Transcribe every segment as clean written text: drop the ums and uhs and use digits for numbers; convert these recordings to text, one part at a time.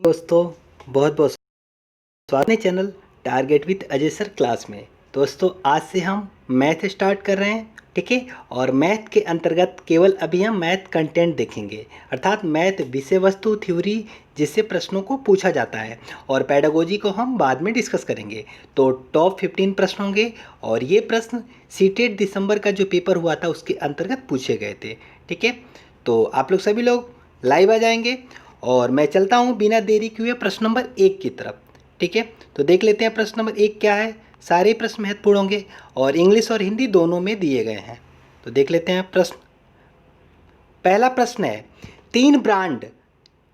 दोस्तों, बहुत बहुत स्वागत है channel target with Ajay sir class में। दोस्तों, आज से हम मैथ स्टार्ट कर रहे हैं, ठीक है। और मैथ के अंतर्गत केवल अभी हम मैथ कंटेंट देखेंगे, अर्थात मैथ विषय वस्तु थ्योरी जिससे प्रश्नों को पूछा जाता है, और पेडागोजी को हम बाद में डिस्कस करेंगे। तो टॉप 15 प्रश्न होंगे, और ये प्रश्न सीटेट दिसंबर का जो पेपर हुआ था उसके अंतर्गत पूछे गए थे, ठीक है। तो आप लोग सभी लोग लाइव आ जाएंगे, और मैं चलता हूँ बिना देरी किए प्रश्न नंबर 1 की तरफ, ठीक है। तो देख लेते हैं प्रश्न नंबर 1 क्या है। सारे प्रश्न महत्वपूर्ण होंगे और इंग्लिश और हिंदी दोनों में दिए गए हैं। तो देख लेते हैं प्रश्न। पहला प्रश्न है, 3 ब्रांड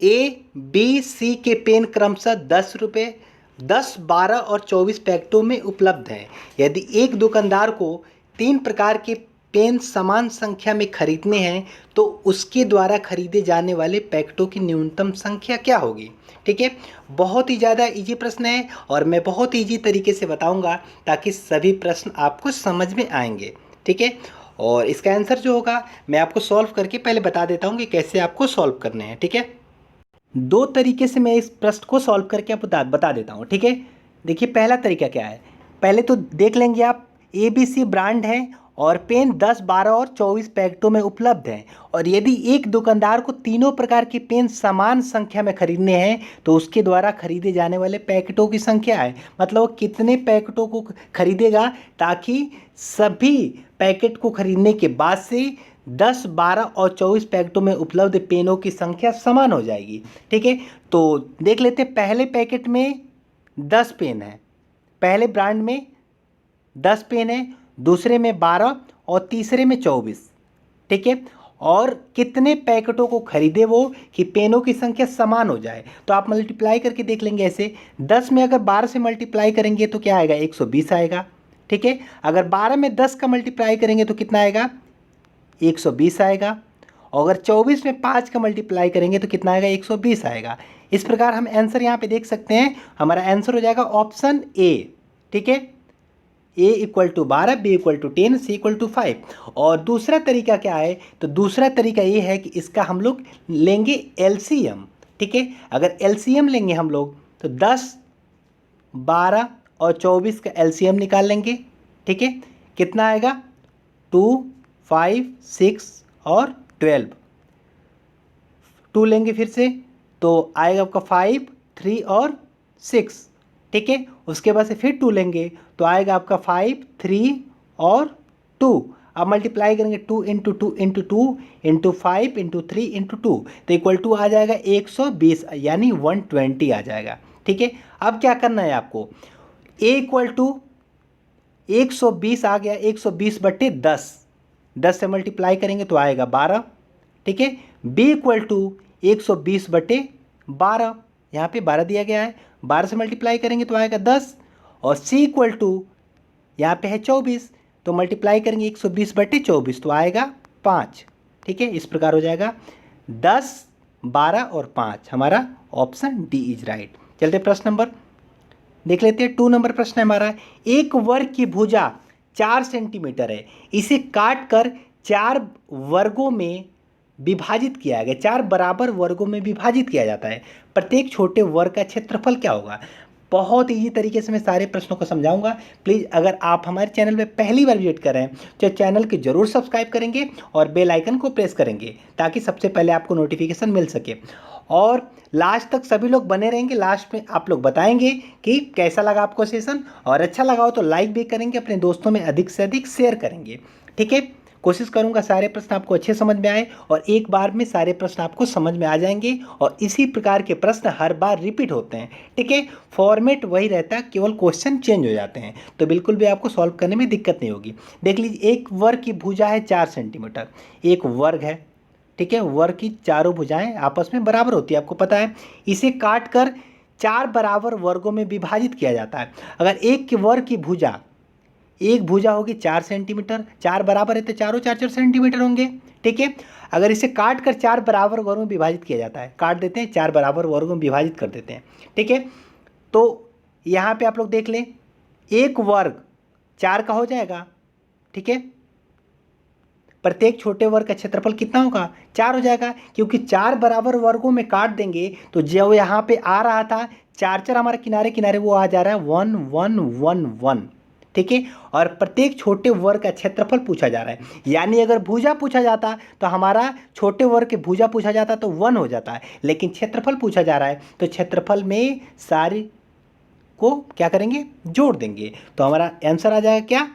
ए बी सी के पेन क्रमशः 10 रुपये, 10, 12 और 24 पैकेटों में उपलब्ध हैं। यदि एक दुकानदार को 3 प्रकार के पेन समान संख्या में खरीदने हैं तो उसके द्वारा खरीदे जाने वाले पैकेटों की न्यूनतम संख्या क्या होगी, ठीक है। बहुत ही ज़्यादा इजी प्रश्न है, और मैं बहुत इजी तरीके से बताऊंगा ताकि सभी प्रश्न आपको समझ में आएंगे, ठीक है। और इसका आंसर जो होगा मैं आपको सॉल्व करके पहले बता देता हूँ कि कैसे आपको सॉल्व करने हैं, ठीक है। दो तरीके से मैं इस प्रश्न को सॉल्व करके आपको बता देता हूँ, ठीक है। देखिए, पहला तरीका क्या है। पहले तो देख लेंगे आप, ए बी सी ब्रांड है और पेन 10, 12 और 24 पैकेटों में उपलब्ध हैं, और यदि एक दुकानदार को तीनों प्रकार के पेन समान संख्या में खरीदने हैं तो उसके द्वारा खरीदे जाने वाले पैकेटों की संख्या है, मतलब वो कितने पैकेटों को खरीदेगा ताकि सभी पैकेट को खरीदने के बाद से 10, 12 और 24 पैकेटों में उपलब्ध पेनों की संख्या समान हो जाएगी, ठीक है। तो देख लेते हैं, पहले पैकेट में 10 पेन है, पहले ब्रांड में 10 पेन है, दूसरे में 12 और तीसरे में 24, ठीक है। और कितने पैकेटों को खरीदे वो कि पेनों की संख्या समान हो जाए। तो आप मल्टीप्लाई करके देख लेंगे ऐसे, 10 में अगर 12 से मल्टीप्लाई करेंगे तो क्या आएगा, 120 आएगा, ठीक है। अगर 12 में 10 का मल्टीप्लाई करेंगे तो कितना आएगा, 120 आएगा। और अगर 24 में 5 का मल्टीप्लाई करेंगे तो कितना आएगा, 120 आएगा। इस प्रकार हम आंसर यहाँ पे देख सकते हैं, हमारा आंसर हो जाएगा ऑप्शन ए, ठीक है। A equal to 12, B equal to 10, C equal to 5। और दूसरा तरीका क्या है, तो दूसरा तरीका ये है कि इसका हम लोग लेंगे एलसीएम, ठीक है। अगर एलसीएम लेंगे हम लोग तो 10, 12 और 24 का एलसीएम निकाल लेंगे, ठीक है। कितना आएगा, 2, 5, 6 और 12। 2 लेंगे फिर से तो आएगा आपका 5, 3 और 6, ठीक है। उसके बाद से फिर 2 लेंगे तो आएगा आपका 5, 3 और 2। अब मल्टीप्लाई करेंगे, 2 into 2 into 2 into 5 into 3 into 2 तो इक्वल टू आ जाएगा 120, यानी 120 आ जाएगा, ठीक है। अब क्या करना है आपको, ए इक्वल टू 120 आ गया, 120/10, 10 से मल्टीप्लाई करेंगे तो आएगा 12, ठीक है। बी इक्वल टू 120/12, यहाँ पे 12 दिया गया है, 12 से मल्टीप्लाई करेंगे तो आएगा 10। और सी इक्वल टू यहाँ पे है 24, तो मल्टीप्लाई करेंगे 120/24 तो आएगा 5, ठीक है। इस प्रकार हो जाएगा 10, 12 और 5, हमारा ऑप्शन डी इज राइट। चलते प्रश्न नंबर देख लेते हैं। 2 नंबर प्रश्न है हमारा, एक वर्ग की भुजा 4 सेंटीमीटर है, इसे काट कर 4 वर्गों में विभाजित किया गया, 4 बराबर वर्गों में विभाजित किया जाता है। प्रत्येक छोटे वर्ग का क्षेत्रफल क्या होगा। बहुत ईजी तरीके से मैं सारे प्रश्नों को समझाऊंगा। प्लीज़ अगर आप हमारे चैनल पे पहली बार विजिट कर रहे हैं तो चैनल को जरूर सब्सक्राइब करेंगे और बेल आइकन को प्रेस करेंगे ताकि सबसे पहले आपको नोटिफिकेशन मिल सके। और लास्ट तक सभी लोग बने रहेंगे, लास्ट में आप लोग बताएंगे कि कैसा लगा आपको सेशन, और अच्छा लगा हो तो लाइक भी करेंगे, अपने दोस्तों में अधिक से अधिक शेयर करेंगे, ठीक है। कोशिश करूंगा सारे प्रश्न आपको अच्छे समझ में आए, और एक बार में सारे प्रश्न आपको समझ में आ जाएंगे, और इसी प्रकार के प्रश्न हर बार रिपीट होते हैं, ठीक है। फॉर्मेट वही रहता है, केवल क्वेश्चन चेंज हो जाते हैं, तो बिल्कुल भी आपको सॉल्व करने में दिक्कत नहीं होगी। देख लीजिए, एक वर्ग की भुजा है 4 सेंटीमीटर, एक वर्ग है, ठीक है। वर्ग की चारों भुजाएं आपस में बराबर होती है, आपको पता है। इसे काट कर 4 बराबर वर्गों में विभाजित किया जाता है। अगर एक के वर्ग की भुजा, एक भुजा होगी 4 सेंटीमीटर, 4 बराबर है तो चारों 4-4 सेंटीमीटर होंगे, ठीक है। अगर इसे काट कर 4 बराबर वर्गों में विभाजित किया जाता है, काट देते हैं 4 बराबर वर्गों में विभाजित कर देते हैं, ठीक है। तो यहाँ पे आप लोग देख लें, एक वर्ग 4 का हो जाएगा, ठीक है। प्रत्येक छोटे वर्ग का क्षेत्रफल कितना होगा, 4 हो जाएगा, क्योंकि 4 बराबर वर्गों में काट देंगे तो जो यहाँ पे आ रहा था 4 4 हमारे किनारे किनारे वो आ जा रहा है 1 1 1 1, ठीक है। और प्रत्येक छोटे वर्ग का क्षेत्रफल पूछा जा रहा है, यानी अगर भुजा पूछा जाता तो हमारा छोटे वर्ग के भुजा पूछा जाता तो 1 हो जाता है, लेकिन क्षेत्रफल पूछा जा रहा है तो क्षेत्रफल में सारी को क्या करेंगे, जोड़ देंगे, तो हमारा आंसर आ जाएगा क्या,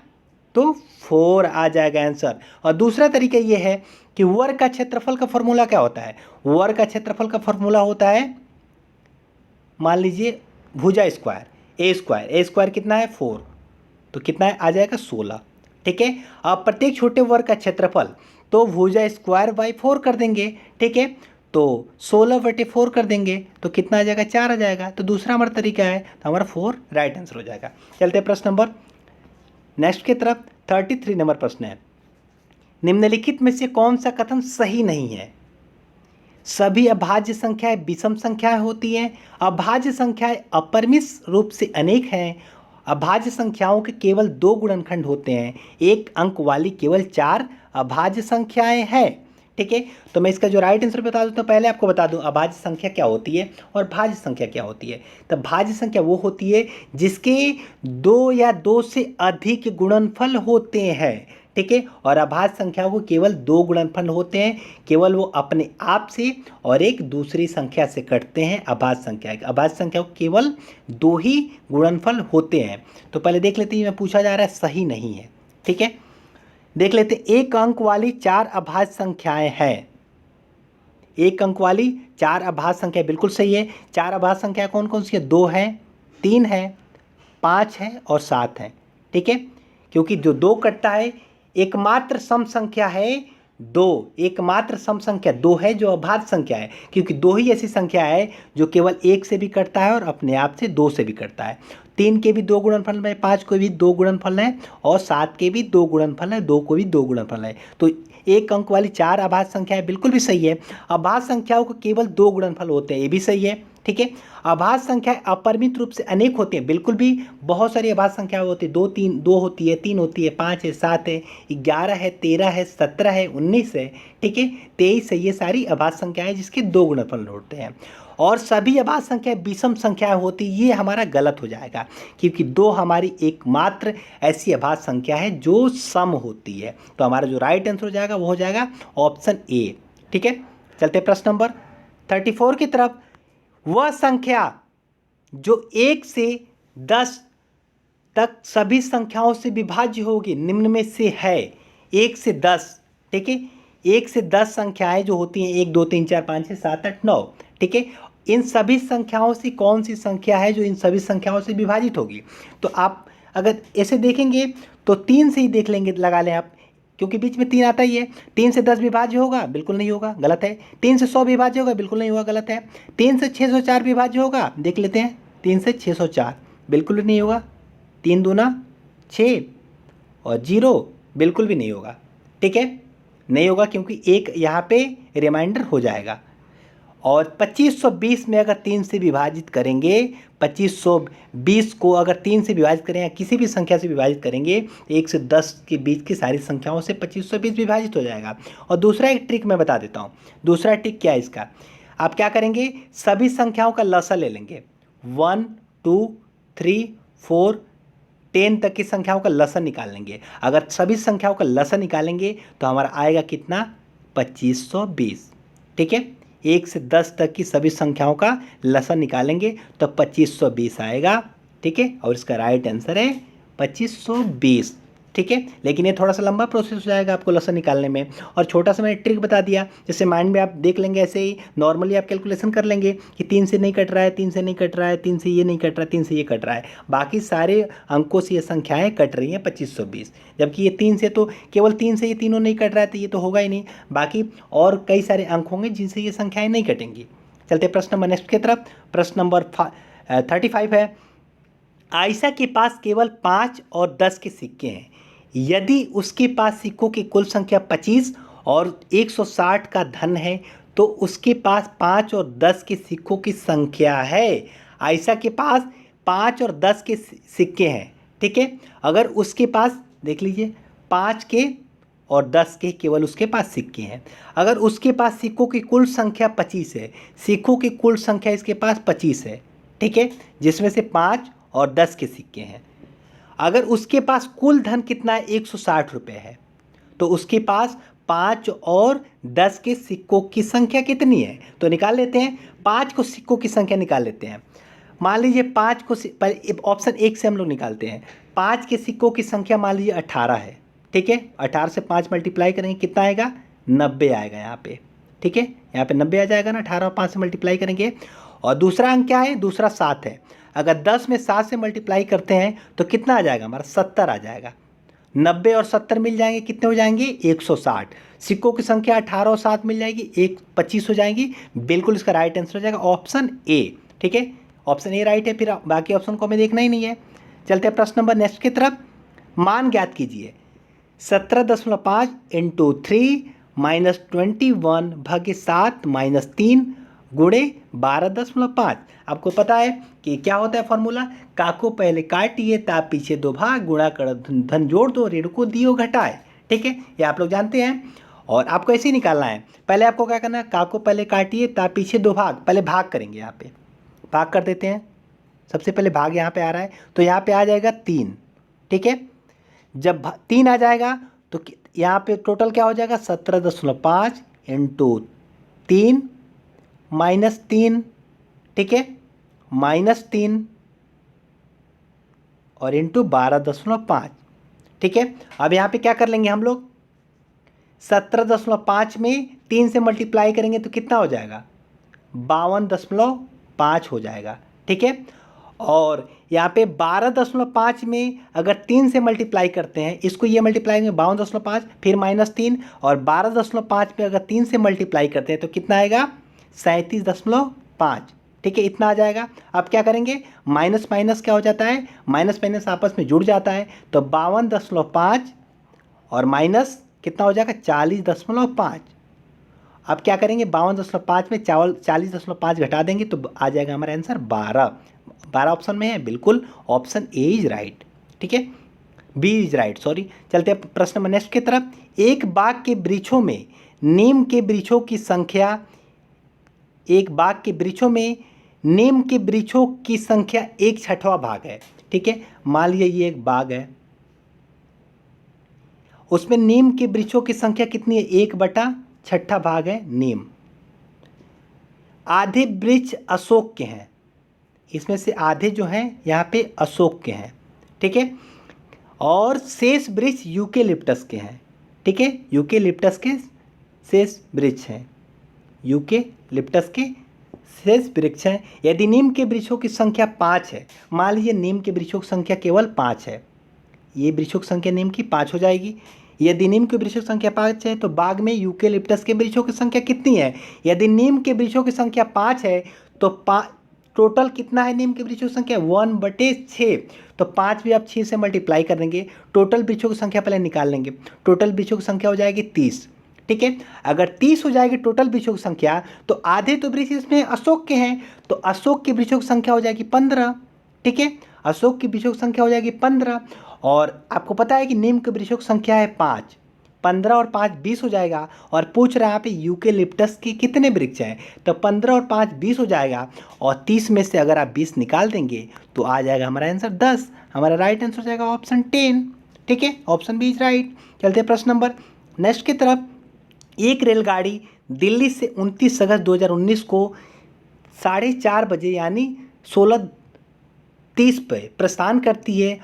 तो 4 आ जाएगा आंसर। और दूसरा तरीका ये है कि वर्ग का क्षेत्रफल का फॉर्मूला क्या होता है, वर्ग का क्षेत्रफल का फॉर्मूला होता है, मान लीजिए भुजा स्क्वायर, ए स्क्वायर कितना है 4, तो कितना है आ जाएगा 16, ठीक है। अब प्रत्येक छोटे वर्ग का क्षेत्रफल तो भुजा स्क्वायर बाई 4 कर देंगे, ठीक है, तो 16/4 कर देंगे तो कितना आ जाएगा, 4 आ जाएगा। तो दूसरा हमारा तरीका है, तो हमारा 4 राइट आंसर हो जाएगा। चलते हैं प्रश्न नंबर नेक्स्ट की तरफ। 33 नंबर प्रश्न है, निम्नलिखित में से कौन सा कथन सही नहीं है। सभी अभाज्य संख्याएं विषम संख्याएं होती हैं, अभाज्य संख्याएं अपरिमित रूप से अनेक हैं, अभाज्य संख्याओं के केवल 2 गुणनखंड होते हैं, एक अंक वाली केवल 4 अभाज्य संख्याएं हैं, ठीक है। तो मैं इसका जो राइट आंसर बता दूं, तो पहले आपको बता दूं अभाज्य संख्या क्या होती है और भाज्य संख्या क्या होती है। तो भाज्य संख्या वो होती है जिसके 2 या 2 से अधिक गुणनफल होते हैं, ठीक है, और अभाज्य संख्याओं को केवल 2 गुणनफल होते हैं, केवल वो अपने आप से और एक दूसरी संख्या से कटते हैं। अभाज्य संख्या को केवल 2 ही गुणनफल होते हैं। तो पहले देख लेते हैं, मैं पूछा जा रहा है सही नहीं है, ठीक है। देख लेते हैं, एक अंक वाली 4 अभाज्य संख्याएं हैं, एक अंक वाली 4 अभाज्य संख्या बिल्कुल सही है। 4 अभाज्य संख्या कौन कौन सी है, 2 है, 3 है, 5 है और 7 है, ठीक है। क्योंकि जो 2 कटता है, एकमात्र सम संख्या है 2, एकमात्र सम संख्या 2 है जो अभाज्य संख्या है, क्योंकि 2 ही ऐसी संख्या है जो केवल 1 से भी कटता है और अपने आप से 2 से भी कटता है। 3 के भी 2 गुणनफल है, 5 को भी 2 गुणनफल है और 7 के भी 2 गुणनफल है, 2 को भी 2 गुणनफल है। तो एक अंक वाली 4 अभाज्य संख्या है, बिल्कुल भी सही है। अभाज्य संख्याओं को केवल 2 गुणनफल होते हैं, ये भी सही है, ठीक है। अभाज्य संख्याएं अपरिमित रूप से अनेक होती हैं, बिल्कुल भी बहुत सारी अभाज्य संख्याएं होती है, 2 होती है, 3 होती है, 5 है, 7 है, 11 है, 13 है, 17 है, 19 है, ठीक है, 23 है। ये सारी अभाज्य संख्याएं जिसके 2 गुणनफल होते हैं। और सभी अभाज्य संख्याएं विषम संख्याएं होती, ये हमारा गलत हो जाएगा, क्योंकि 2 हमारी एकमात्र ऐसी अभाज्य संख्या है जो सम होती है। तो हमारा जो राइट आंसर हो जाएगा वो हो जाएगा ऑप्शन ए, ठीक है। चलते प्रश्न नंबर 34 की तरफ। वह संख्या जो 1 से 10 तक सभी संख्याओं से विभाज्य होगी निम्न में से है। 1 से 10, ठीक है, 1 से 10 संख्याएं जो होती हैं, 1 2 3 4 5 6 7 8 9, ठीक है, इन सभी संख्याओं से कौन सी संख्या है जो इन सभी संख्याओं से विभाजित होगी। तो आप अगर ऐसे देखेंगे तो 3 से ही देख लेंगे, लगा लें आप, क्योंकि बीच में 3 आता ही है। 3 से 10 विभाज्य होगा, बिल्कुल नहीं होगा, गलत है। 3 से 100 विभाज्य होगा, बिल्कुल नहीं होगा, गलत है। 3 से 604 विभाज्य होगा, देख लेते हैं, 3 से 604 बिल्कुल भी नहीं होगा। 3 दूना 6 और 0 बिल्कुल भी नहीं होगा, ठीक है, नहीं होगा, क्योंकि एक यहाँ पे रिमाइंडर हो जाएगा। और 2520 में अगर 3 से विभाजित करेंगे, 2520 को अगर 3 से विभाजित करें या किसी भी संख्या से विभाजित करेंगे, 1 से 10 के बीच की सारी संख्याओं से 2520 विभाजित हो जाएगा। और दूसरा एक ट्रिक मैं बता देता हूँ। दूसरा ट्रिक क्या है इसका, आप क्या करेंगे, सभी संख्याओं का लसा ले लेंगे, 1 2 3 4 10 तक की संख्याओं का लसा निकाल लेंगे। अगर सभी संख्याओं का लसा निकालेंगे तो हमारा आएगा कितना, 2520, ठीक है। 1 से 10 तक की सभी संख्याओं का लसा निकालेंगे तो 2520 आएगा, ठीक है, और इसका राइट आंसर है 2520, ठीक है। लेकिन ये थोड़ा सा लंबा प्रोसेस हो जाएगा आपको लसा निकालने में। और छोटा सा मैंने ट्रिक बता दिया, जैसे माइंड में आप देख लेंगे, ऐसे ही नॉर्मली आप कैलकुलेशन कर लेंगे कि 3 से नहीं कट रहा है, 3 से नहीं कट रहा है, 3 से ये नहीं कट रहा है, 3 से ये कट रहा है, बाकी सारे अंकों से ये संख्याएँ कट रही हैं 2520, जबकि ये 3 से तो केवल 3 से ये तीनों नहीं कट रहा है, तो ये तो होगा ही नहीं, बाकी और कई सारे अंक होंगे जिनसे ये संख्याएँ नहीं कटेंगी। चलते प्रश्न नंबर नेक्स्ट की तरफ। प्रश्न नंबर 35 है, आयशा के पास केवल 5 और 10 के सिक्के हैं, यदि उसके पास सिक्कों की कुल संख्या 25 और 160 का धन है तो उसके पास 5 और 10 के सिक्कों की संख्या है। आयशा के पास 5 और 10 के सिक्के हैं, ठीक है। अगर उसके पास देख लीजिए 5 के और 10 के केवल उसके पास सिक्के हैं। अगर उसके पास सिक्कों की कुल संख्या 25 है, सिक्कों की कुल संख्या इसके पास 25 है, ठीक है, जिसमें से 5 और 10 के सिक्के हैं। अगर उसके पास कुल धन कितना है, 160 रुपये है, तो उसके पास 5 और 10 के सिक्कों की संख्या कितनी है, तो निकाल लेते हैं। 5 को सिक्कों की संख्या निकाल लेते हैं। मान लीजिए 5 को ऑप्शन 1 से हम लोग निकालते हैं। 5 के सिक्कों की संख्या मान लीजिए 18 है, ठीक है। 18 से 5 मल्टीप्लाई करेंगे, कितना आएगा, 90 आएगा यहाँ पे, ठीक है। यहाँ पे 90 आ जाएगा ना, 18 और 5 से मल्टीप्लाई करेंगे। और दूसरा अंक क्या है, दूसरा 7 है। अगर 10 में 7 से मल्टीप्लाई करते हैं तो कितना आ जाएगा हमारा, 70 आ जाएगा। 90 और 70 मिल जाएंगे, कितने हो जाएंगे, 160। सिक्कों की संख्या 18 और 7 मिल जाएगी, 25 हो जाएंगी। बिल्कुल इसका राइट आंसर हो जाएगा ऑप्शन ए, ठीक है। ऑप्शन ए राइट है, फिर बाकी ऑप्शन को हमें देखना ही नहीं है। चलते हैं प्रश्न नंबर नेक्स्ट की तरफ। मान ज्ञात कीजिए। 17.5 इंटू 3 माइनस 21 भाग्य 7 माइनस 3 गुणे 12.5। आपको पता है कि क्या होता है फॉर्मूला, का को पहले काटिए ता पीछे दो भाग, गुणा कर धन जोड़ दो, ऋण को दियो घटाए, ठीक है, ये आप लोग जानते हैं। और आपको ऐसे ही निकालना है। पहले आपको क्या करना है, का को पहले काटिए ता पीछे दो भाग, पहले भाग करेंगे, यहाँ पे भाग कर देते हैं। सबसे पहले भाग यहाँ पे आ रहा है, तो यहाँ पे आ जाएगा 3, ठीक है। जब 3 आ जाएगा तो यहाँ पे टोटल क्या हो जाएगा, 17.5 इंटू 3 माइनस 3, ठीक है, माइनस 3 और इंटू 12.5, ठीक है। अब यहाँ पे क्या कर लेंगे हम लोग, 17.5 में 3 से मल्टीप्लाई करेंगे तो कितना हो जाएगा, 52.5 हो जाएगा, ठीक है। और यहाँ पे 12.5 में अगर 3 से मल्टीप्लाई करते हैं, इसको ये मल्टीप्लाई करेंगे 52.5, फिर माइनस 3, और 12.5 में अगर 3 से मल्टीप्लाई करते हैं तो कितना आएगा, 37.5, ठीक है, इतना आ जाएगा। अब क्या करेंगे, माइनस माइनस क्या हो जाता है, माइनस माइनस आपस में जुड़ जाता है, तो 52.5 और माइनस कितना हो जाएगा, 40.5। अब क्या करेंगे, 52.5 में 40.5 घटा देंगे तो आ जाएगा हमारा आंसर 12 ऑप्शन में है, बिल्कुल ऑप्शन ए इज राइट, ठीक है, बी इज राइट, सॉरी। चलते हैं प्रश्न नंबर नेक्स्ट की तरफ। एक बाग के वृक्षों में नीम के वृक्षों की संख्या, एक बाग के वृक्षों में नीम के वृक्षों की संख्या 1/6 भाग है, ठीक है। मान लीजिए ये एक बाग है, उसमें नीम के वृक्षों की संख्या कितनी है, 1/6 भाग है नीम। आधे वृक्ष अशोक के हैं, इसमें से आधे जो हैं यहाँ पे अशोक के हैं, ठीक है, और शेष वृक्ष यूकेलिप्टस के हैं, ठीक है, यूकेलिप्टस के शेष वृक्ष हैं, यूकेलिप्टस के शेष वृक्ष हैं। यदि नीम के वृक्षों की संख्या 5 है, मान लीजिए नीम के वृक्षों की संख्या केवल 5 है, ये वृक्षों की संख्या नीम की 5 हो जाएगी। यदि नीम के वृक्षों की संख्या 5 है तो बाग में यूकेलिप्टस के वृक्षों की संख्या कितनी है, यदि नीम के वृक्षों की संख्या 5 है तो टोटल कितना है नीम के वृक्षों की संख्या, 1/6, तो 5 भी आप 6 से मल्टीप्लाई कर देंगे, टोटल वृक्षों की संख्या पहले निकाल लेंगे, टोटल वृक्षों की संख्या हो जाएगी 30, ठीक है। अगर 30 हो जाएगी टोटल वृक्षों की संख्या, तो आधे तो वृक्ष इसमें अशोक के हैं, तो अशोक के वृक्षों की संख्या हो जाएगी 15, ठीक है, अशोक की वृक्षों की संख्या हो जाएगी 15। और आपको पता है कि नीम के वृक्षों की संख्या है 5, 15 और 5 20 हो जाएगा, और पूछ रहा है यहाँ पे यूकेलिप्टस के कितने वृक्ष हैं, तो 15 और 5 20 हो जाएगा, और 30 में से अगर आप 20 निकाल देंगे तो आ जाएगा हमारा आंसर 10। हमारा राइट आंसर हो जाएगा ऑप्शन 10, ठीक है, ऑप्शन बी इज राइट। चलते हैं प्रश्न नंबर नेक्स्ट की तरफ। एक रेलगाड़ी दिल्ली से 29 अगस्त 2019 को 4:30 बजे यानी 16:30 पे प्रस्थान करती है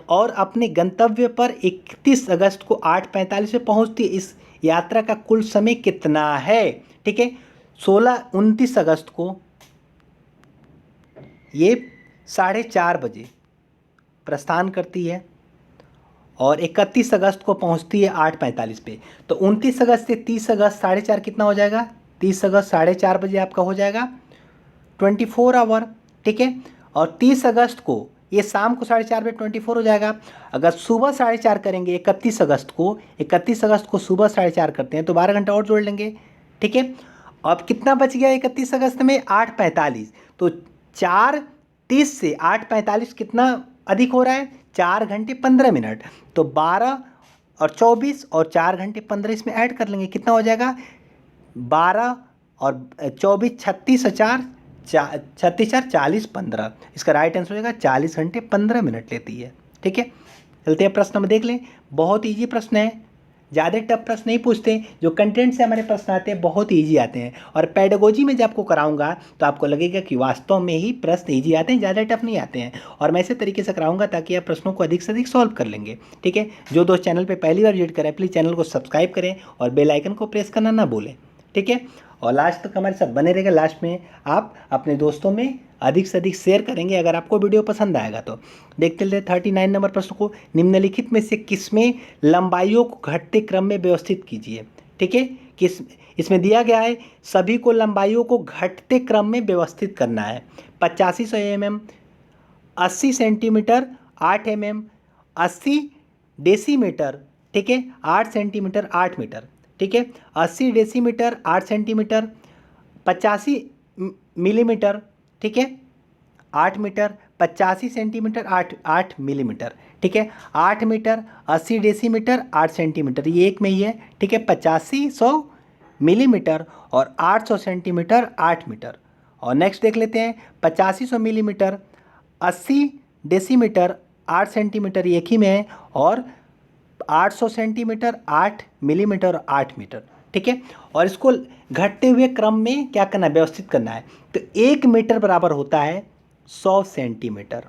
और अपने गंतव्य पर 31 अगस्त को 8:45 पे पहुंचती है। इस यात्रा का कुल समय कितना है, ठीक है। 29 अगस्त को ये 4:30 बजे प्रस्थान करती है और 31 अगस्त को पहुंचती है 8:45 पे, तो 29 अगस्त से 30 अगस्त 4:30 कितना हो जाएगा, 30 अगस्त 4:30 बजे आपका हो जाएगा 24 आवर, ठीक है। और 30 अगस्त को ये शाम को 4:30 बजे 24 हो जाएगा। अगर सुबह 4:30 करेंगे 31 अगस्त को सुबह 4:30 करते हैं तो 12 घंटा और जोड़ लेंगे, ठीक है। अब कितना बच गया 31 अगस्त में, 8:45, तो 4:30 से 8:45 कितना अधिक हो रहा है, 4 घंटे 15 मिनट, तो 12 और 24 और 4 घंटे 15 इसमें ऐड कर लेंगे, कितना हो जाएगा 12 और 24 36 और 4 36 4 40 15। इसका राइट आंसर हो जाएगा 40 घंटे 15 मिनट लेती है। ठीक है, चलते हैं प्रश्न में देख लें। बहुत ईजी प्रश्न है, ज़्यादा टफ प्रश्न नहीं पूछते, जो कंटेंट से हमारे प्रश्न आते हैं बहुत ईजी आते हैं। और पेडागोजी में जब आपको कराऊंगा तो आपको लगेगा कि वास्तव में ही प्रश्न ईजी आते हैं, ज़्यादा टफ नहीं आते हैं। और मैं इसी तरीके से कराऊंगा ताकि आप प्रश्नों को अधिक से अधिक सॉल्व कर लेंगे। ठीक है, जो दोस्त चैनल पर पहली बार विजिट करें प्लीज़ चैनल को सब्सक्राइब करें और बेल आइकन को प्रेस करना ना भूलें। ठीक है, और लास्ट तक हमारे साथ बने रहेगा। लास्ट में आप अपने दोस्तों में अधिक से अधिक शेयर करेंगे अगर आपको वीडियो पसंद आएगा तो। देखते हैं 39 नंबर प्रश्न को, निम्नलिखित में से किसमें लंबाइयों को घटते क्रम में व्यवस्थित कीजिए। ठीक है, किस इसमें दिया गया है सभी को लंबाइयों को घटते क्रम में व्यवस्थित करना है। 8500 mm, 80 सेंटीमीटर, 8 mm, 80 डेसीमीटर, ठीक है, 8 सेंटीमीटर 8 मीटर। ठीक है, 80 डेसीमीटर 8 सेंटीमीटर, 85 मिलीमीटर, ठीक है, 8 मीटर, 85 सेंटीमीटर 8 मिलीमीटर। ठीक है, 8 मीटर, 80 डेसीमीटर 8 सेंटीमीटर, ये एक में ही है। ठीक है, 8500 मिलीमीटर और 800 सेंटीमीटर 8 मीटर। और नेक्स्ट देख लेते हैं 8500 मिलीमीटर, 80 डेसीमीटर 8 सेंटीमीटर, एक ही में है, और 800 सेंटीमीटर 8 मिलीमीटर और 8 मीटर। ठीक है, और इसको घटते हुए क्रम में क्या करना है, व्यवस्थित करना है। तो 1 मीटर बराबर होता है 100 सेंटीमीटर।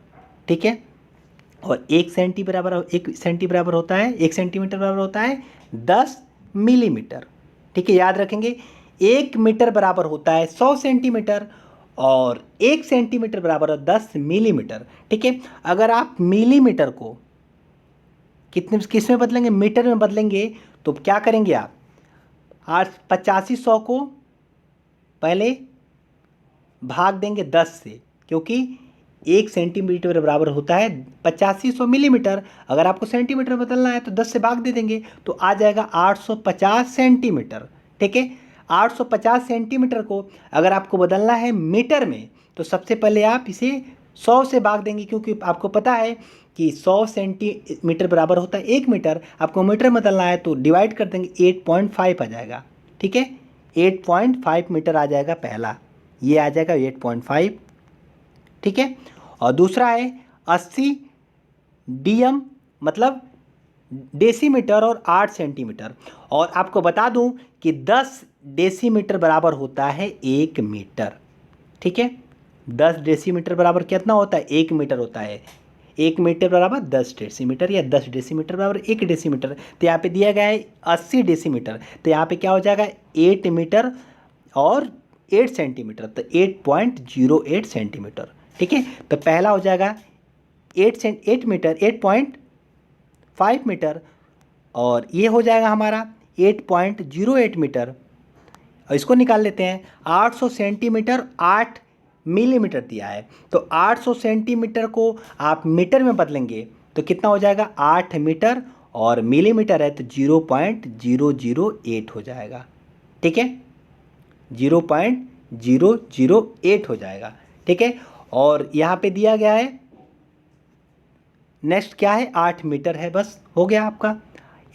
ठीक है, और 1 सेंटी बराबर होता है 1 सेंटीमीटर बराबर होता है 10 मिलीमीटर। ठीक है, याद रखेंगे 1 मीटर बराबर होता है 100 सेंटीमीटर और 1 सेंटीमीटर बराबर है 10 मिलीमीटर। ठीक है, अगर आप मिलीमीटर को किस में बदलेंगे, मीटर में बदलेंगे, तो क्या करेंगे आप 8500 को पहले भाग देंगे 10 से, क्योंकि 1 सेंटीमीटर बराबर होता है 8500 मिलीमीटर। अगर आपको सेंटीमीटर बदलना है तो 10 से भाग दे देंगे तो आ जाएगा 850 सेंटीमीटर। ठीक है, 850 सेंटीमीटर को अगर आपको बदलना है मीटर में तो सबसे पहले आप इसे 100 से भाग देंगे, क्योंकि आपको पता है कि 100 सेंटीमीटर बराबर होता है 1 मीटर। आपको मीटर में बदलना है तो डिवाइड कर देंगे, 8.5 आ जाएगा। ठीक है, 8.5 मीटर आ जाएगा पहला, ये आ जाएगा 8.5। ठीक है, और दूसरा है 80 डीएम मतलब डेसीमीटर और 8 सेंटीमीटर। और आपको बता दूं कि 10 डेसीमीटर बराबर होता है 1 मीटर। ठीक है, 10 डेसीमीटर बराबर कितना होता है, 1 मीटर होता है। 1 मीटर बराबर 10 डेसीमीटर या 10 डेसीमीटर बराबर 1 डेसीमीटर। तो यहाँ पे दिया गया है 80 डेसीमीटर, तो यहाँ पे क्या हो जाएगा 8 मीटर और 8 सेंटीमीटर, तो 8.08 सेंटीमीटर। ठीक है, तो पहला हो जाएगा 8 मीटर 8.5 मीटर, और ये हो जाएगा हमारा 8.08 मीटर। और इसको निकाल लेते हैं, 800 सेंटीमीटर 8 मिलीमीटर दिया है, तो 800 सेंटीमीटर को आप मीटर में बदलेंगे तो कितना हो जाएगा 8 मीटर, और मिलीमीटर है तो 0.008 हो जाएगा। ठीक है, 0.008 हो जाएगा। ठीक है, और यहाँ पे दिया गया है नेक्स्ट क्या है, 8 मीटर है, बस हो गया आपका।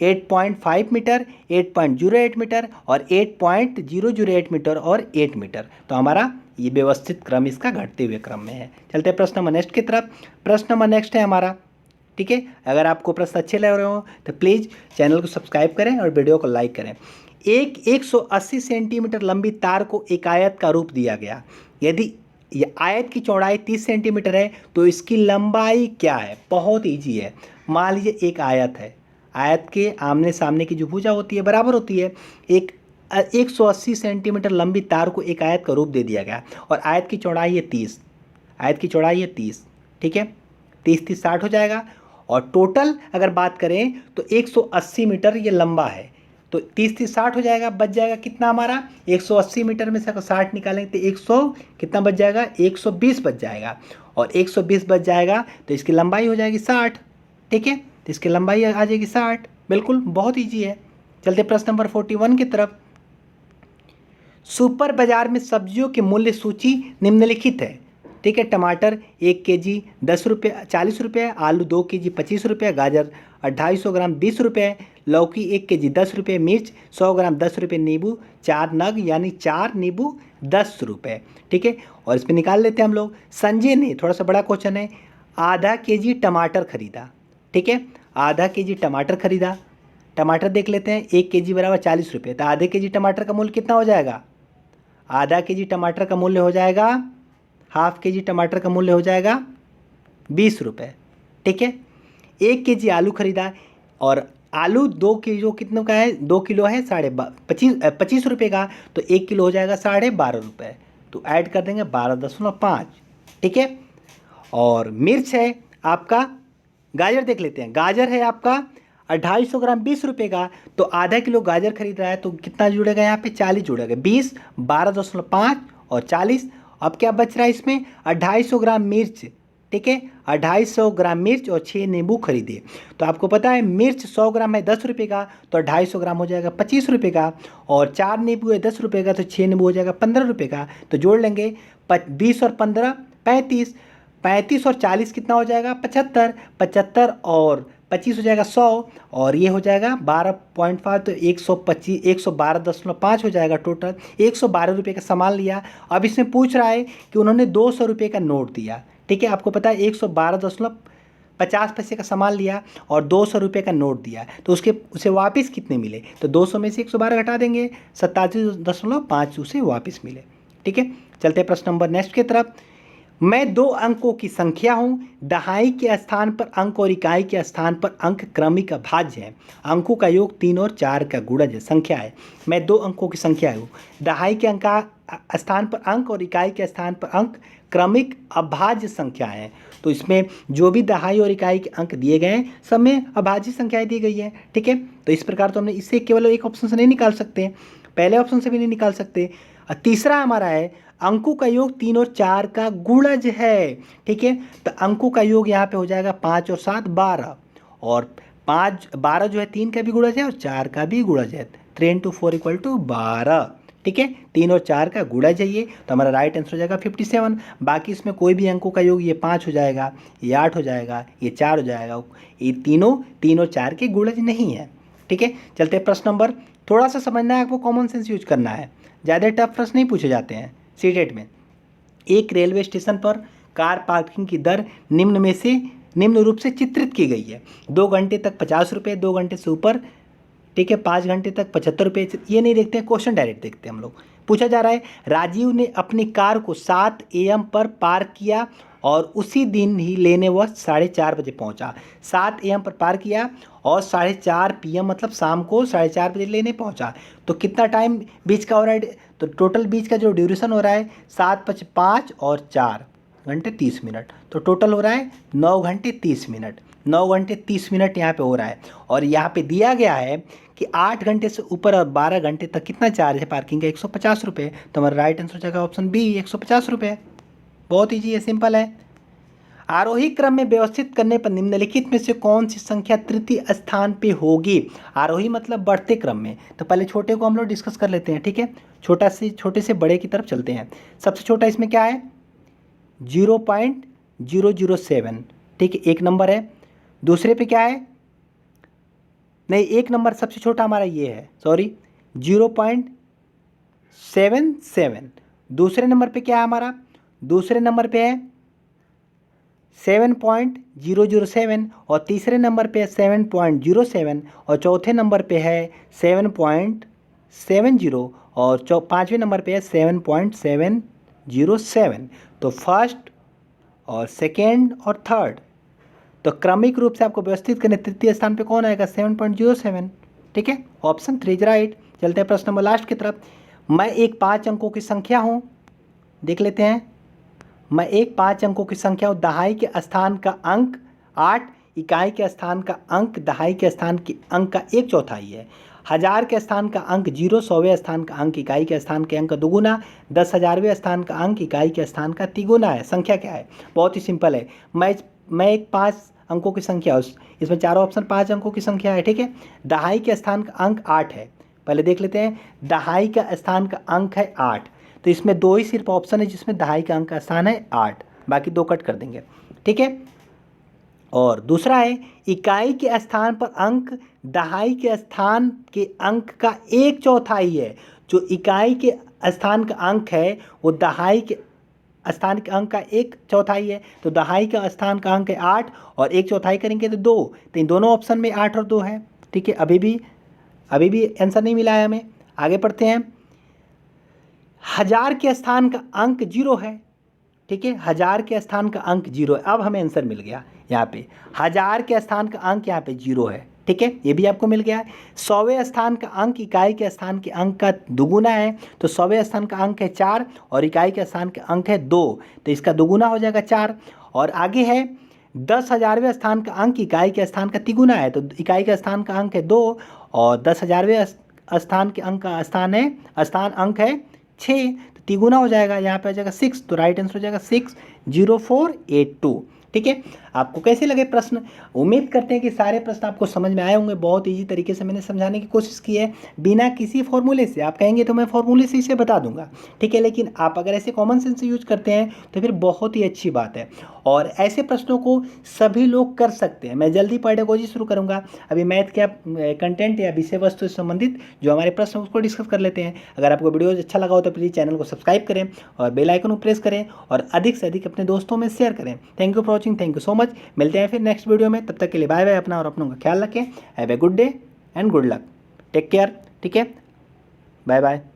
8.5 मीटर, 8.08 मीटर और 8.008 मीटर और 8 मीटर। तो हमारा ये व्यवस्थित क्रम इसका घटते हुए क्रम में है। चलते हैं प्रश्न नंबर नेक्स्ट की तरफ। प्रश्न नंबर नेक्स्ट है हमारा, ठीक है, अगर आपको प्रश्न अच्छे लग रहे हो तो प्लीज़ चैनल को सब्सक्राइब करें और वीडियो को लाइक करें। एक 180 सेंटीमीटर लंबी तार को एक आयत का रूप दिया गया। यदि ये आयत की चौड़ाई 30 सेंटीमीटर है तो इसकी लंबाई क्या है। बहुत ईजी है। मान लीजिए एक आयत है, आयत के आमने सामने की जो भुजा होती है बराबर होती है। एक 180 सेंटीमीटर लंबी तार को एक आयत का रूप दे दिया गया और आयत की चौड़ाई है 30। आयत की चौड़ाई है 30, ठीक है, 30 60 हो जाएगा। और टोटल अगर बात करें तो 180 मीटर ये लंबा है, तो 30 60 हो जाएगा। बच जाएगा कितना हमारा, 180 मीटर में से अगर 60 निकालेंगे तो 100 कितना बच जाएगा, 120 बच जाएगा। और 120 बच जाएगा तो इसकी लंबाई हो जाएगी 60, ठीक है, तो इसकी लंबाई आ जाएगी 60। बिल्कुल बहुत ईजी है। चलते प्रश्न नंबर 41 की तरफ। सुपर बाजार में सब्जियों की मूल्य सूची निम्नलिखित है, ठीक है। टमाटर 1 केजी 10 रुपये 40 रुपये, आलू 2 केजी 25 रुपये, गाजर 250 ग्राम 20 रुपये, लौकी 1 केजी 10 रुपये, मिर्च 100 ग्राम 10 रुपये, नींबू 4 नग यानी 4 नींबू 10 रुपये, ठीक है। और इसमें निकाल लेते हैं हम लोग। संजय ने, थोड़ा सा बड़ा क्वेश्चन है, आधा केजी टमाटर खरीदा, ठीक है। आधा केजी टमाटर खरीदा, टमाटर देख लेते हैं, 1 केजी बराबर 40 रुपये, तो आधे केजी टमाटर का मूल्य कितना हो जाएगा? आधा केजी टमाटर का मूल्य हो जाएगा, हाफ केजी टमाटर का मूल्य हो जाएगा 20 रुपये, ठीक है। 1 केजी आलू खरीदा, और आलू 2 किलो कितने का है? 2 किलो है 25 रुपये का, तो 1 किलो हो जाएगा 12.5 रुपये, तो ऐड कर देंगे 12.5, ठीक है। और मिर्च है आपका, गाजर देख लेते हैं, गाजर है आपका 250 ग्राम 20 रुपये का, तो आधा किलो गाजर खरीद रहा है, तो कितना जुड़ेगा यहाँ पे? 40 जुड़ेगा, 20 12.5 और 40। अब क्या बच रहा है इसमें? 250 ग्राम मिर्च, ठीक है। 250 ग्राम मिर्च और 6 नींबू खरीदे। तो आपको पता है मिर्च 100 ग्राम है 10 रुपये का, तो 250 ग्राम हो जाएगा 25 रुपये का, और 4 नींबू है 10 रुपये का, तो 6 नींबू हो जाएगा 15 रुपये का। तो जोड़ लेंगे 20 और 15 35, 35 और 40 कितना हो जाएगा? 75, 75 और 25 हो जाएगा 100, और ये हो जाएगा 12.5, तो 125 112.5 हो जाएगा टोटल। 112 रुपये का सामान लिया। अब इसमें पूछ रहा है कि उन्होंने 200 रुपये का नोट दिया, ठीक है। आपको पता है 112.50 पैसे का सामान लिया और 200 रुपये का नोट दिया, तो उसे वापस कितने मिले? तो 200 में से 112 घटा देंगे, 87.5 उसे वापस मिले, ठीक है। चलते हैं प्रश्न नंबर नेक्स्ट की तरफ। मैं 2 अंकों की संख्या हूँ, दहाई के स्थान पर अंक और इकाई के स्थान पर अंक क्रमिक अभाज्य है। अंकों का योग 3 और 4 का गुणज है, संख्या है। मैं 2 अंकों की संख्या हूँ, दहाई के अंक का स्थान पर अंक और इकाई के स्थान पर अंक क्रमिक अभाज्य संख्या है। तो इसमें जो भी दहाई और इकाई के अंक दिए गए हैं सब में अभाज्य संख्याएं दी गई है, ठीक है। तो इस प्रकार तो हमने इससे केवल एक ऑप्शन से नहीं निकाल सकते, पहले ऑप्शन से भी नहीं निकाल सकते। और तीसरा हमारा है अंकों का योग 3 और 4 का गुणज है, ठीक है। तो अंकों का योग यहाँ पे हो जाएगा 5 और 7 12, और 12 जो है 3 का भी गुणज है और 4 का भी गुणज है, 3 × 4 = 12, ठीक है। 3 और 4 का गुणज है ये, तो हमारा राइट आंसर हो जाएगा 57। बाकी इसमें कोई भी अंकों का योग, ये 5 हो जाएगा, ये 8 हो जाएगा, ये 4 हो जाएगा, ये तीनों 3 और 4 के गुणज नहीं है, ठीक है। चलते प्रश्न नंबर, थोड़ा सा समझना है आपको, कॉमन सेंस यूज करना है, ज़्यादा टफ प्रश्न नहीं पूछे जाते हैं सीटेट में। एक रेलवे स्टेशन पर कार पार्किंग की दर निम्न रूप से चित्रित की गई है। 2 घंटे तक 50 रुपये, 2 घंटे से ऊपर, ठीक है, 5 घंटे तक 75 रुपये। ये नहीं देखते हैं, क्वेश्चन डायरेक्ट देखते हैं हम लोग। पूछा जा रहा है, राजीव ने अपनी कार को 7 AM पर पार्क किया और उसी दिन ही लेने वह 4:30 बजे पहुंचा। 7 AM पर पार्क किया और 4:30 PM मतलब शाम को 4:30 बजे लेने पहुंचा, तो कितना टाइम बीच का हो रहा है? तो टोटल बीच का जो ड्यूरेशन हो रहा है 7 × 5 और 4 घंटे 30 मिनट, तो टोटल हो रहा है 9 घंटे 30 मिनट। 9 घंटे 30 मिनट यहाँ पे हो रहा है, और यहाँ पे दिया गया है कि 8 घंटे से ऊपर और 12 घंटे तक कितना चार्ज है पार्किंग का? 150 रुपये। तो हमारा राइट आंसर हो जाएगा ऑप्शन बी, 150 रुपये। बहुत ईजी है, सिंपल है। आरोही क्रम में व्यवस्थित करने पर निम्नलिखित में से कौन सी संख्या तृतीय स्थान पे होगी? आरोही मतलब बढ़ते क्रम में, तो पहले छोटे को हम लोग डिस्कस कर लेते हैं, ठीक है। छोटे से बड़े की तरफ चलते हैं। सबसे छोटा इसमें क्या है? 0.007, ठीक है, 1 नंबर है। दूसरे पे क्या है? नहीं, 1 नंबर सबसे छोटा हमारा ये है, सॉरी, 0.77। दूसरे नंबर पे क्या है हमारा? दूसरे नंबर पे है 7.007, और तीसरे नंबर पे है 7.07, और चौथे नंबर पे है 7.70, और 5वें नंबर पे है 7.707। तो फर्स्ट और सेकेंड और थर्ड, तो क्रमिक रूप से आपको व्यवस्थित करने तृतीय स्थान पे कौन आएगा? 7.07, ठीक है। Option 3 is right. चलते हैं प्रश्न नंबर लास्ट की तरफ। मैं एक 5 अंकों की संख्या हूँ, देख लेते हैं। मैं एक 5 अंकों की संख्या हूँ, दहाई के स्थान का अंक 8, इकाई के स्थान का अंक दहाई के स्थान के अंक का 1/4 है। 1000 के स्थान का अंक 0, 100वें स्थान का अंक इकाई के स्थान के अंक का दुगुना, 10,000वें स्थान का अंक इकाई के स्थान का तिगुना है। संख्या क्या है? बहुत ही सिंपल है। मैं एक 5 अंकों की संख्या, इसमें चारों ऑप्शन 5 अंकों की संख्या है, ठीक है। दहाई के स्थान का अंक 8 है, पहले देख लेते हैं। दहाई का स्थान का अंक है 8, तो इसमें 2 ही सिर्फ ऑप्शन है जिसमें दहाई का अंक का स्थान है 8। बाकी 2 कट कर देंगे, ठीक है। और दूसरा है इकाई के स्थान पर अंक दहाई के स्थान के अंक का 1/4 है। जो इकाई के स्थान का अंक है वो दहाई के स्थान के अंक का 1/4 है। तो दहाई का स्थान का अंक है 8 और 1/4 करेंगे तो 2। तो इन दोनों ऑप्शन में 8 और 2 है, ठीक है। अभी भी आंसर नहीं मिला है हमें। आगे पढ़ते हैं। हजार के स्थान का अंक 0 है, ठीक है। हजार के स्थान का अंक 0 है। अब हमें आंसर मिल गया यहाँ पे। हजार के स्थान का अंक यहाँ पे 0 है, ठीक है, ये भी आपको मिल गया है। 100वें स्थान का अंक इकाई के स्थान के अंक का दुगुना है। तो 100वें स्थान का अंक है 4 और इकाई के स्थान का अंक है 2, तो इसका दुगुना हो जाएगा 4। और आगे है 10,000वें स्थान का अंक इकाई के स्थान का तिगुना है। तो इकाई के स्थान का अंक है 2 और 10,000वें स्थान के अंक का स्थान अंक है 6, तो तिगुना हो जाएगा, यहाँ पे आ जाएगा 6। तो राइट आंसर हो जाएगा 60482, ठीक है। आपको कैसे लगे प्रश्न? उम्मीद करते हैं कि सारे प्रश्न आपको समझ में आए होंगे। बहुत इजी तरीके से मैंने समझाने की कोशिश की है, बिना किसी फॉर्मूले से। आप कहेंगे तो मैं फॉर्मूले से इसे बता दूंगा, ठीक है, लेकिन आप अगर ऐसे कॉमन सेंस यूज करते हैं तो फिर बहुत ही अच्छी बात है। और ऐसे प्रश्नों को सभी लोग कर सकते हैं। मैं जल्दी पेडागोजी शुरू करूँगा। अभी मैथ के कंटेंट या विषय वस्तु से संबंधित जो हमारे प्रश्न उसको डिस्कस कर लेते हैं। अगर आपको वीडियो अच्छा लगा हो तो प्लीज़ चैनल को सब्सक्राइब करें और बेल आइकन को प्रेस करें और अधिक से अधिक अपने दोस्तों में शेयर करें। Thank you for watching, thank you so much. मिलते हैं फिर नेक्स्ट वीडियो में, तब तक के लिए बाय बाय। अपना और अपनों का ख्याल रखें। Have a good day and good luck. Take care, ठीक है, बाय बाय।